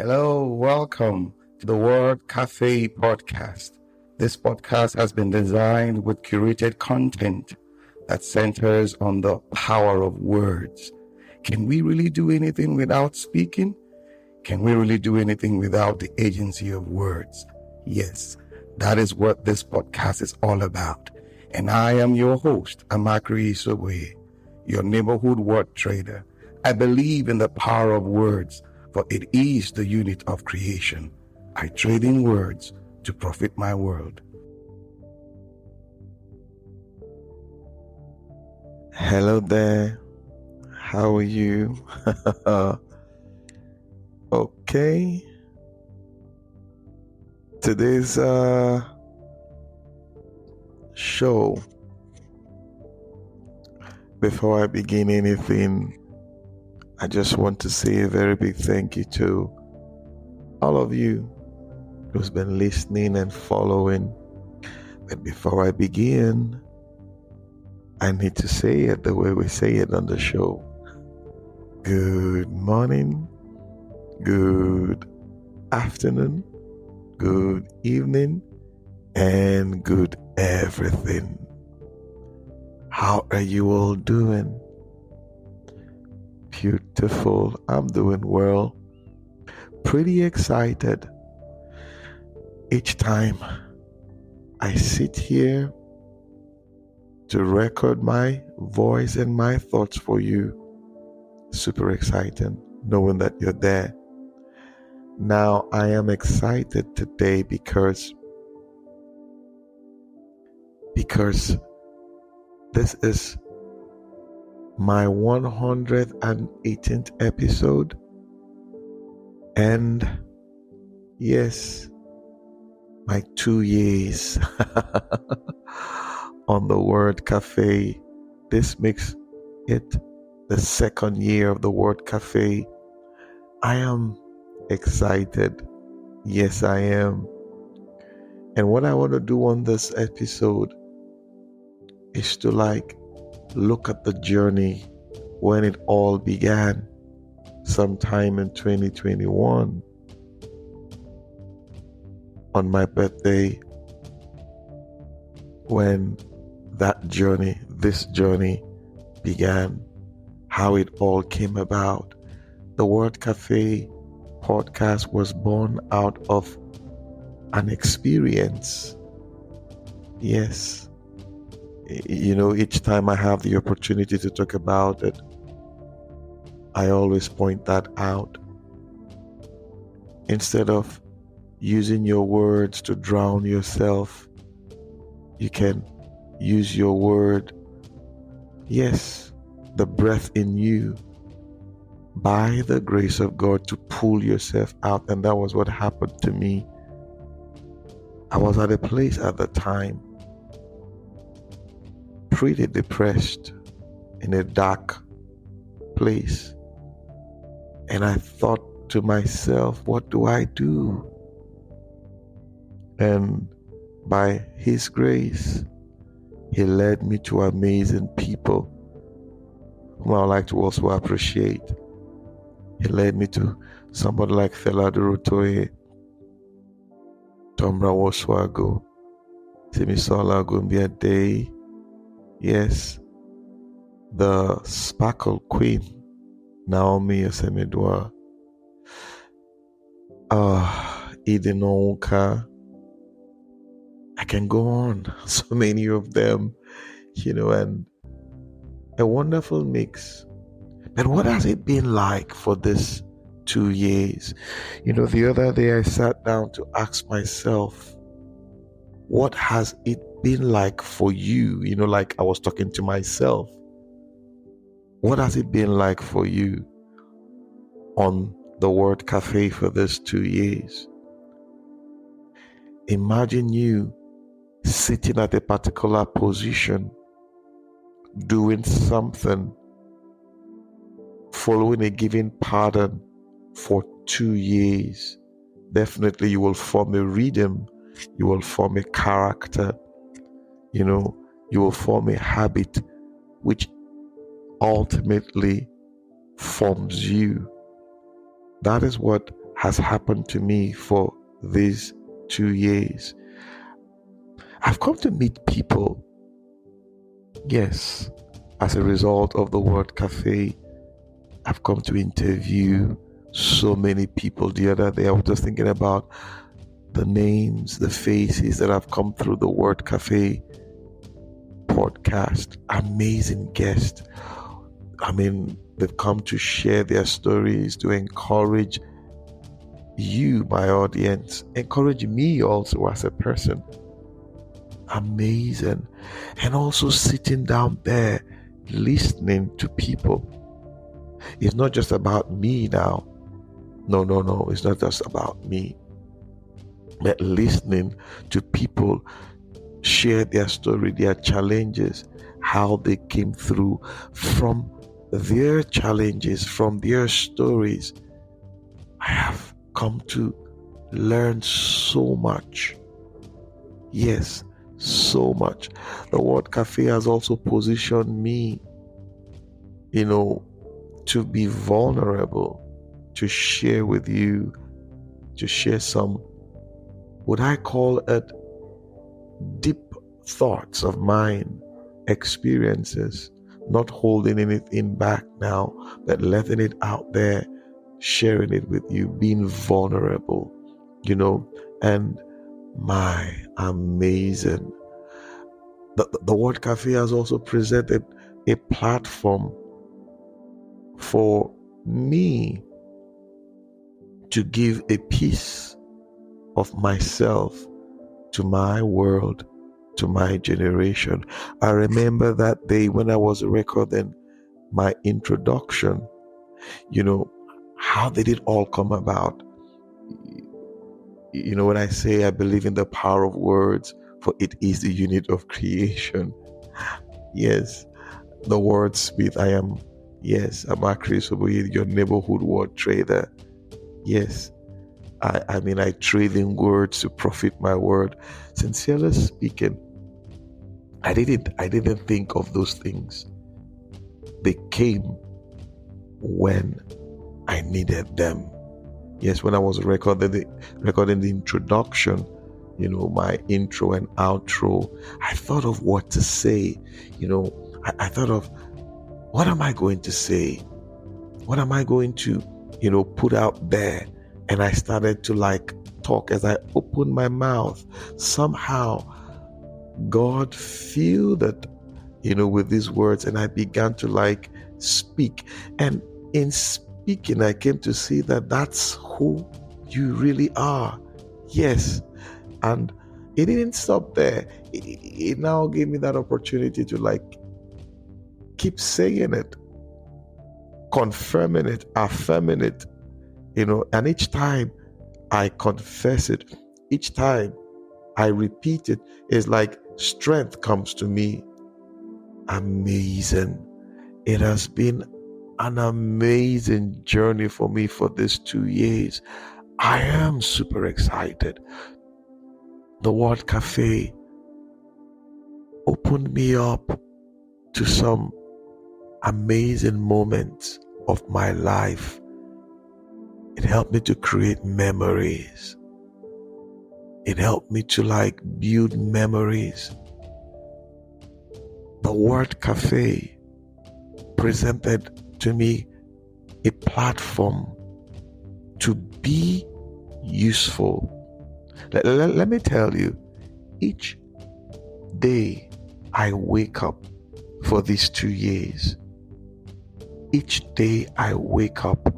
Hello, welcome to the Word Cafe podcast. This podcast has been designed with curated content that centers on the power of words. Can we really do anything without speaking? Can we really do anything without the agency of words? Yes, that is what this podcast is all about. And I am your host, Amakri Isobwe, your neighborhood word trader. I believe in the power of words, for it is the unit of creation. I trade in words to profit my world. Hello there. How are you? Okay. Today's show. Before I begin anything, I just want to say a very big thank you to all of you who's been listening and following. But before I begin, I need to say it the way we say it on the show. Good morning, good afternoon, good evening, and good everything. How are you all doing? Beautiful. I'm doing well. Pretty excited. Each time I sit here to record my voice and my thoughts for you, super exciting knowing that you're there. Now I am excited today because this is my 118th episode, and yes, my 2 years on the Word Cafe. This makes it the second year of the Word Cafe. I am excited. Yes, I am. And what I want to do on this episode is to look at the journey when it all began sometime in 2021 on my birthday, when this journey began, how it all came about. The Word Cafe podcast was born out of an experience. Yes. Each time I have the opportunity to talk about it, I always point that out. Instead of using your words to drown yourself, you can use your word, yes, the breath in you, by the grace of God, to pull yourself out. And that was what happened to me. I was at a place at the time, pretty depressed, in a dark place. And I thought to myself, what do I do? And by His grace, He led me to amazing people whom I would like to also appreciate. He led me to somebody like Fela Durotoye, Tomra Woswago, Simisola Gumbiade, yes, the Sparkle Queen, Naomi Osemedwa, Eden Onka. I can go on, so many of them, and a wonderful mix. But what has it been like for this 2 years? The other day I sat down to ask myself, what has it been like for you? Like I was talking to myself. What has it been like for you on the Word Cafe for this 2 years? Imagine you sitting at a particular position, doing something, following a given pattern for 2 years. Definitely you will form a rhythm, you will form a character, you will form a habit which ultimately forms you. That is what has happened to me for these 2 years. I've come to meet people, yes, as a result of the word cafe. I've come to interview so many people. The other day, I was just thinking about the names, the faces that have come through the Word Cafe podcast. Amazing guests. I mean, they've come to share their stories, to encourage you, my audience, encourage me also as a person. Amazing. And also sitting down there, listening to people. It's not just about me now. No. It's not just about me. But listening to people share their story, their challenges, how they came through from their challenges, from their stories. I have come to learn so much. Yes, so much. The word cafe has also positioned me, to be vulnerable, to share with you, to share some, what I call it, deep thoughts of mine, experiences, not holding anything back now, but letting it out there, sharing it with you, being vulnerable, and my amazing. The Word Cafe has also presented a platform for me to give a piece of myself to my world, to my generation. I remember that day when I was recording my introduction, how did it all come about? When I say I believe in the power of words, for it is the unit of creation. Yes, the wordsmith. I'm Chris Oboye, your neighborhood word trader. Yes, I trade in words to profit my word. Sincerely speaking, I didn't think of those things. They came when I needed them. Yes, when I was recording the introduction, my intro and outro, I thought of what to say. I thought of, what am I going to say? What am I going to, put out there? And I started to talk. As I opened my mouth, somehow God filled it, with these words, and I began to speak. And in speaking, I came to see that that's who you really are. Yes. And it didn't stop there. It now gave me that opportunity to keep saying it, confirming it, affirming it, and each time I confess it, each time I repeat it, it's like strength comes to me. Amazing. It has been an amazing journey for me for these 2 years. I am super excited. The Word Cafe opened me up to some amazing moments of my life. It helped me to create memories. It helped me to build memories. The Word Cafe presented to me a platform to be useful. Let me tell you, each day I wake up for these 2 years, each day I wake up,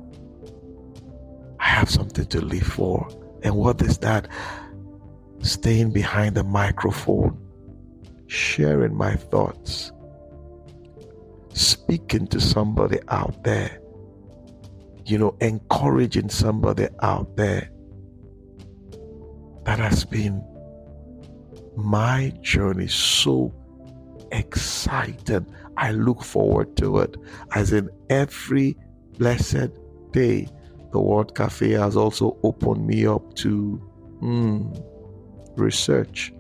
I have something to live for. And what is that? Staying behind the microphone, sharing my thoughts, speaking to somebody out there, encouraging somebody out there. That has been my journey. So excited. I look forward to it. As in every blessed day, the Word Cafe has also opened me up to research.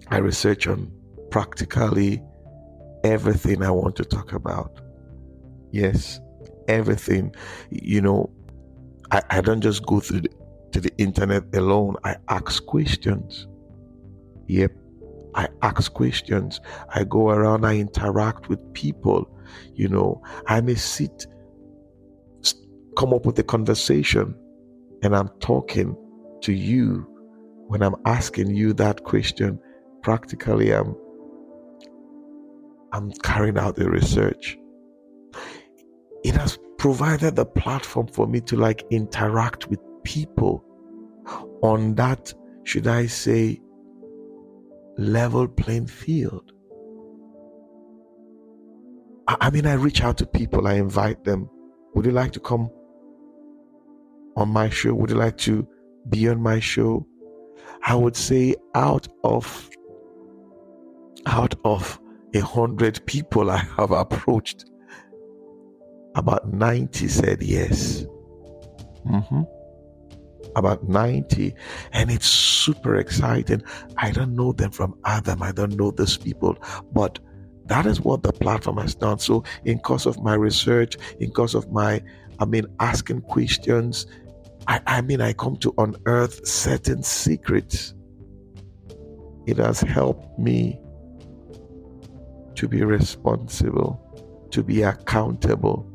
I research on practically everything I want to talk about. Yes, everything. I don't just go to the internet alone. I ask questions. Yep, I ask questions. I go around, I interact with people. I may come up with a conversation, and I'm talking to you. When I'm asking you that question, practically I'm carrying out the research. It has provided the platform for me to interact with people on that, should I say, level playing field. I reach out to people, I invite them. Would you like to come on my show? Would you like to be on my show? I would say out of 100 people I have approached, about 90 said yes. About 90. And it's super exciting. I don't know them from Adam. I don't know these people. But that is what the platform has done. So in course of my research, in course of my, asking questions, I come to unearth certain secrets. It has helped me to be responsible, to be accountable.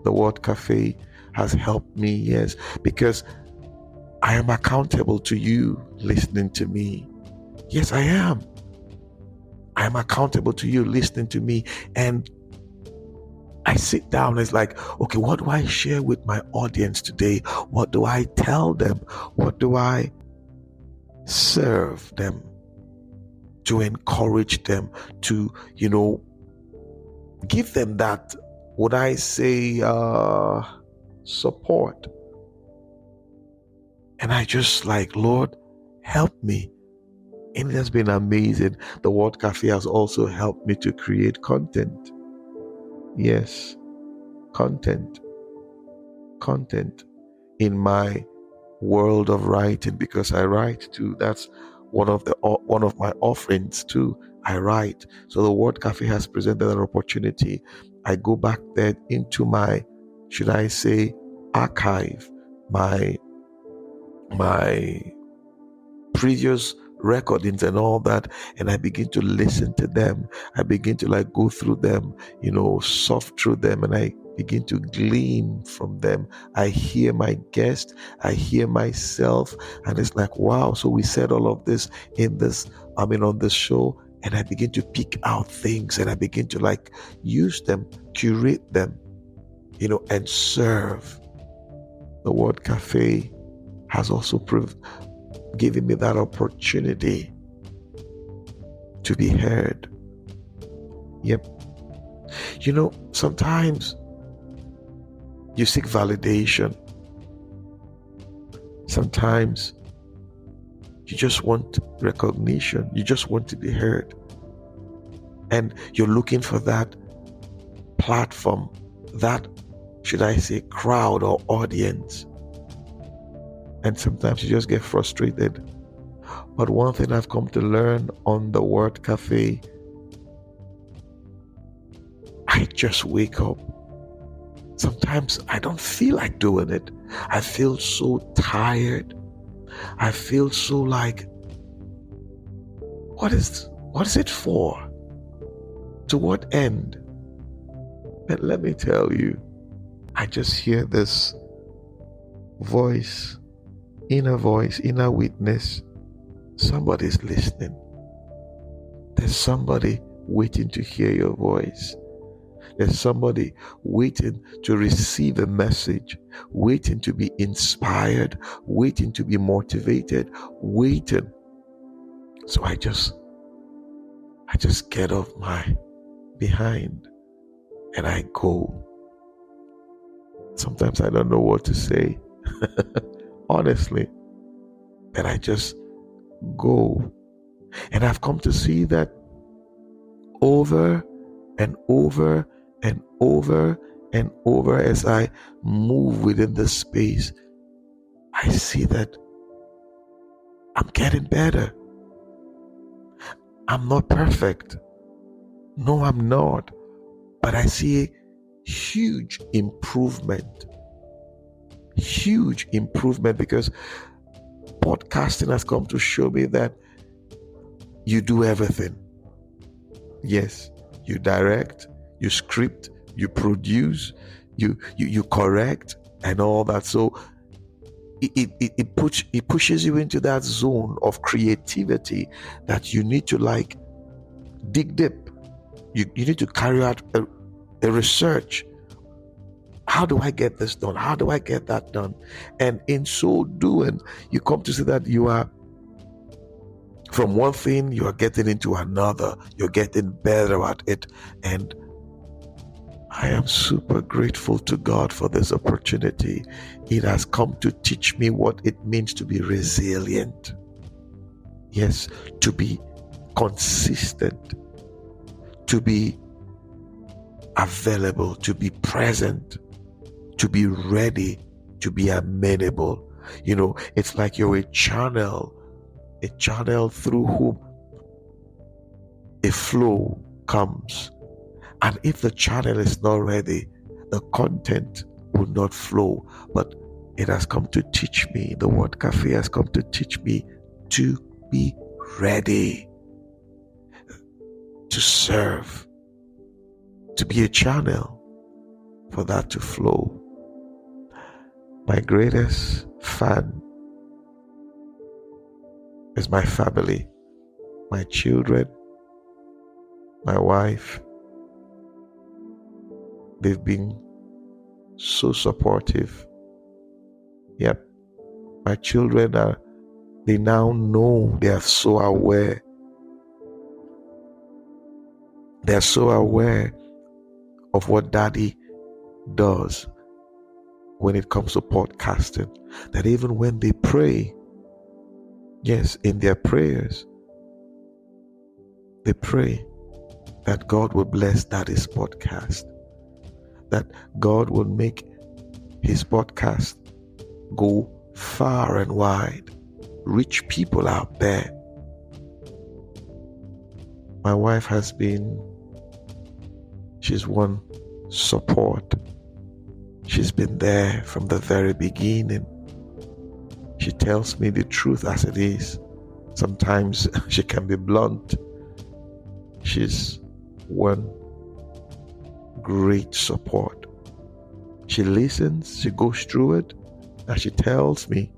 The word cafe has helped me, yes, because I am accountable to you listening to me. Yes, I am. I am accountable to you listening to me. And I sit down, it's like, okay, what do I share with my audience today? What do I tell them? What do I serve them? To encourage them, to, give them that, would I say, support. And I just Lord, help me. And it has been amazing. The Word Cafe has also helped me to create content. Yes, content in my world of writing, because I write too. That's one of my offerings too. I write. So the Word Cafe has presented an opportunity. I go back there into my, should I say, archive, my previous recordings and all that, and I begin to listen to them. I begin to go through them, soft through them, and I begin to glean from them. I hear my guest, I hear myself, and it's like, wow, so we said all of this in this, on this show, and I begin to pick out things, and I begin to use them, curate them, and serve. The Word Cafe has also given me that opportunity to be heard. Yep. Sometimes you seek validation. Sometimes you just want recognition. You just want to be heard. And you're looking for that platform, that, should I say, crowd or audience. And sometimes you just get frustrated. But one thing I've come to learn on the Word Cafe, I just wake up. Sometimes I don't feel like doing it. I feel so tired. I feel so what is it for? To what end? But let me tell you, I just hear this voice, inner witness. Somebody's listening. There's somebody waiting to hear your voice. There's somebody waiting to receive a message, waiting to be inspired, waiting to be motivated, waiting. So I just get off my behind and I go. Sometimes I don't know what to say, honestly, and I just go. And I've come to see that over and over and over and over as I move within the space, I see that I'm getting better. I'm not perfect. No, I'm not. But I see a huge improvement. huge improvement, because podcasting has come to show me that you do everything. Yes, you direct, you script, you produce, you correct, and all that. So it pushes you into that zone of creativity that you need to like dig deep. You need to carry out a research. How do I get this done? How do I get that done? And in so doing, you come to see that you are from one thing, you are getting into another. You're getting better at it. And I am super grateful to God for this opportunity. It has come to teach me what it means to be resilient. Yes, to be consistent, to be available, to be present, to be ready, to be amenable. It's like you're a channel through whom a flow comes. And if the channel is not ready, the content will not flow. But it has come to teach me, the word cafe has come to teach me to be ready, to serve, to be a channel for that to flow. My greatest fan is my family, my children, my wife. They've been so supportive. Yep. My children they now know, they are so aware. They're so aware of what daddy does when it comes to podcasting, that even when they pray, yes, in their prayers, they pray that God will bless daddy's podcast, that God will make his podcast go far and wide, reach people out there. My wife she's one support. She's been there from the very beginning. She tells me the truth as it is. Sometimes she can be blunt. She's one great support. She listens, she goes through it, and she tells me,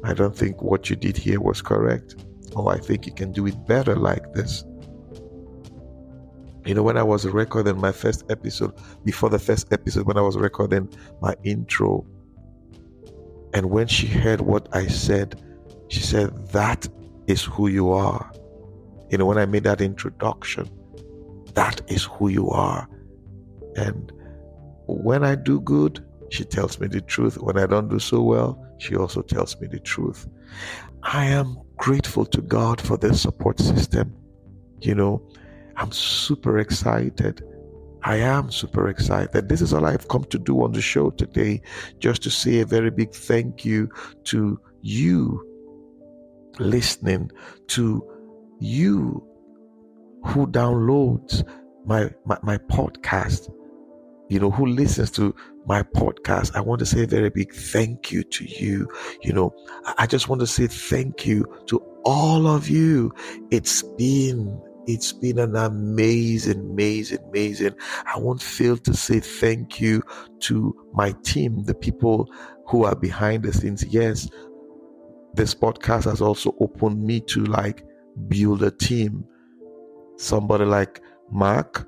I don't think what you did here was correct, or I think you can do it better like this. When I was recording my first episode, before the first episode, when I was recording my intro, and when she heard what I said, she said, that is who you are. When I made that introduction, that is who you are. And when I do good, she tells me the truth. When I don't do so well, she also tells me the truth. I am grateful to God for this support system. I'm super excited. I am super excited. This is all I've come to do on the show today, just to say a very big thank you to you listening, to you who downloads my podcast, who listens to my podcast. I want to say a very big thank you to you. I just want to say thank you to all of you. It's been an amazing. I won't fail to say thank you to my team, the people who are behind the scenes. Yes, this podcast has also opened me to build a team. Somebody like Mark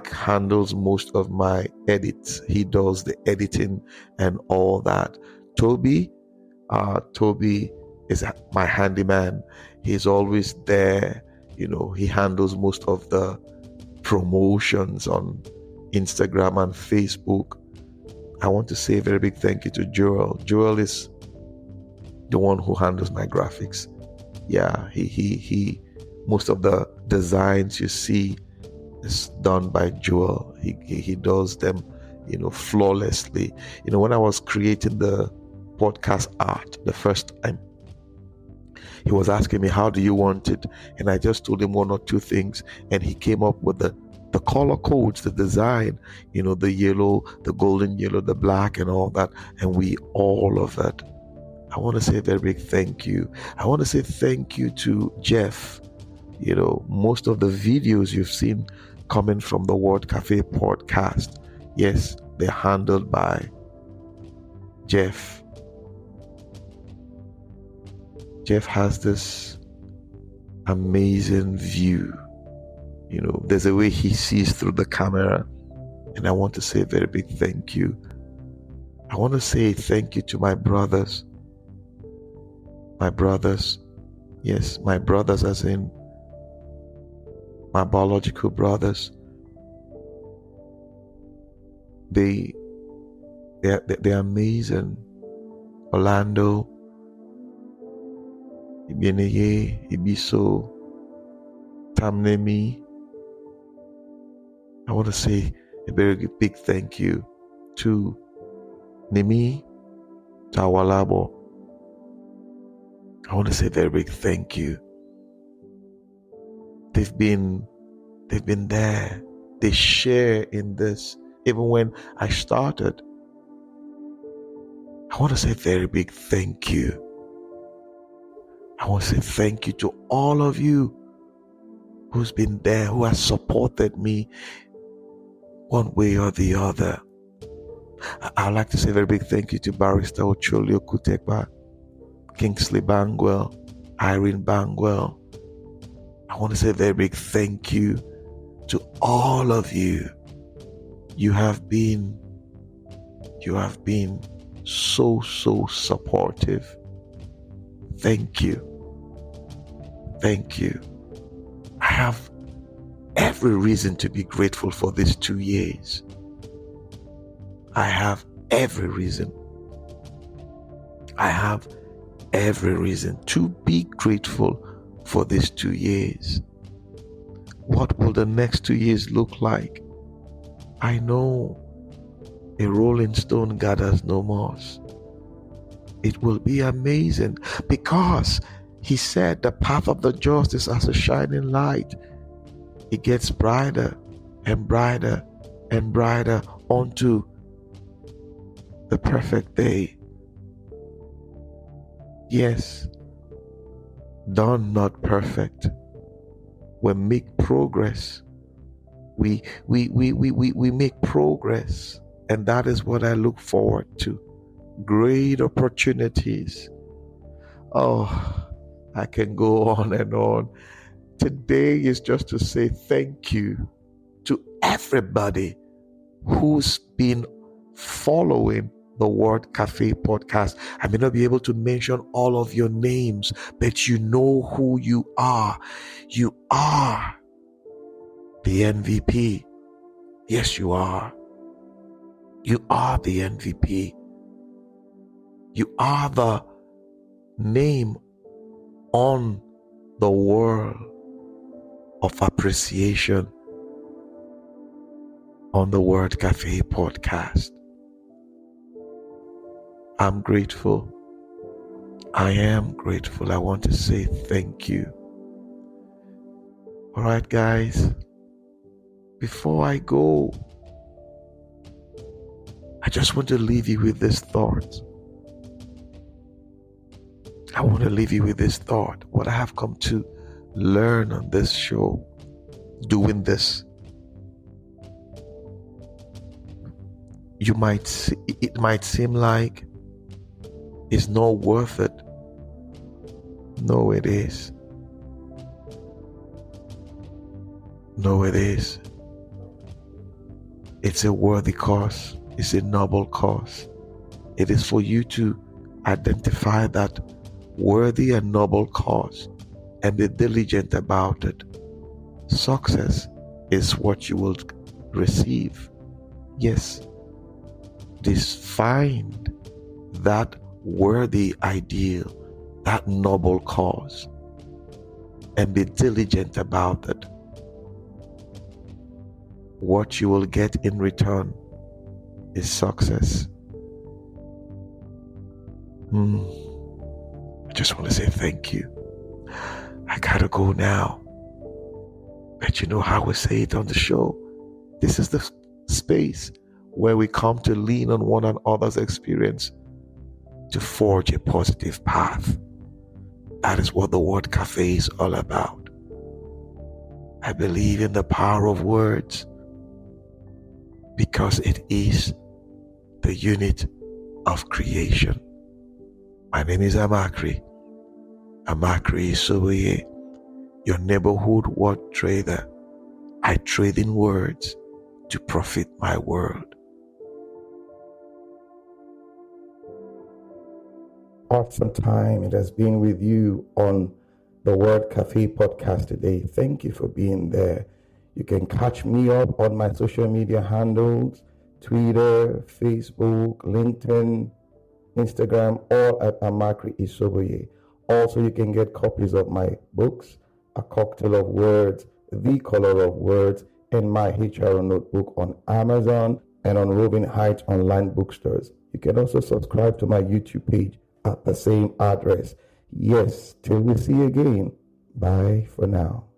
handles most of my edits. He does the editing and all that. Toby is my handyman. He's always there. He handles most of the promotions on Instagram and Facebook. I want to say a very big thank you to Joel. Joel is the one who handles my graphics. Yeah, he most of the designs you see is done by Joel. He does them, flawlessly. When I was creating the podcast art the first time, he was asking me, how do you want it? And I just told him one or two things, and he came up with the the color codes, the design, the yellow, the golden yellow, the black, and all that. And all of it. I want to say a very big thank you. I want to say thank you to Jeff. Most of the videos you've seen coming from the Word Cafe podcast, yes, they're handled by Jeff. Jeff has this amazing view. There's a way he sees through the camera. And I want to say a very big thank you. I want to say thank you to my brothers. My brothers. Yes, my brothers as in my biological brothers. They're amazing. Orlando, Ibieneye, Ibiso, Tamnemi. I want to say a very big thank you to Nimi, Tawalabo. I want to say a very big thank you. They've been there. They share in this. Even when I started, I want to say a very big thank you. I want to say thank you to all of you who's been there, who has supported me one way or the other. I'd like to say a very big thank you to Barrister Ocholio Kutekba, Kingsley Bangwell, Irene Bangwell. I want to say a very big thank you to all of you. You have been so supportive. Thank you. Thank you. I have every reason to be grateful for these 2 years. I have every reason. I have every reason to be grateful for these 2 years. What will the next 2 years look like? I know a rolling stone gathers no moss. It will be amazing because he said the path of the just is as a shining light. It gets brighter and brighter and brighter unto the perfect day. Yes, done not perfect. We make progress. We make progress, and that is what I look forward to. Great opportunities. Oh, I can go on and on. Today is just to say thank you to everybody who's been following the Word Cafe podcast. I may not be able to mention all of your names, but you know who you are. You are the MVP. Yes, you are. You are the MVP. You are the name on the wall of appreciation on the Word Cafe podcast. I'm grateful. I am grateful. I want to say thank you. All right, guys. Before I go, I just want to leave you with this thought. I want to leave you with this thought. What I have come to learn on this show, doing this. It might seem like it's not worth it. No, it is. No, it is. It's a worthy cause. It's a noble cause. It is for you to identify that worthy and noble cause and be diligent about it. Success is what you will receive. Yes. Just find that worthy ideal, that noble cause, and be diligent about it. What you will get in return is success. I just want to say thank you. I gotta go now. But you know how we say it on the show. This is the space where we come to lean on one another's experience to forge a positive path. That is what the word cafe is all about. I believe in the power of words because it is the unit of creation. My name is Amakri Soboye, your neighborhood word trader. I trade in words to profit my world. Awesome time it has been with you on the Word Cafe podcast today. Thank you for being there. You can catch me up on my social media handles, Twitter, Facebook, LinkedIn, Instagram, all at Amakri Isoboye. Also, you can get copies of my books, A Cocktail of Words, The Color of Words, and my HR notebook on Amazon and on Robin Heights online bookstores. You can also subscribe to my YouTube page at the same address. Yes, till we see again. Bye for now.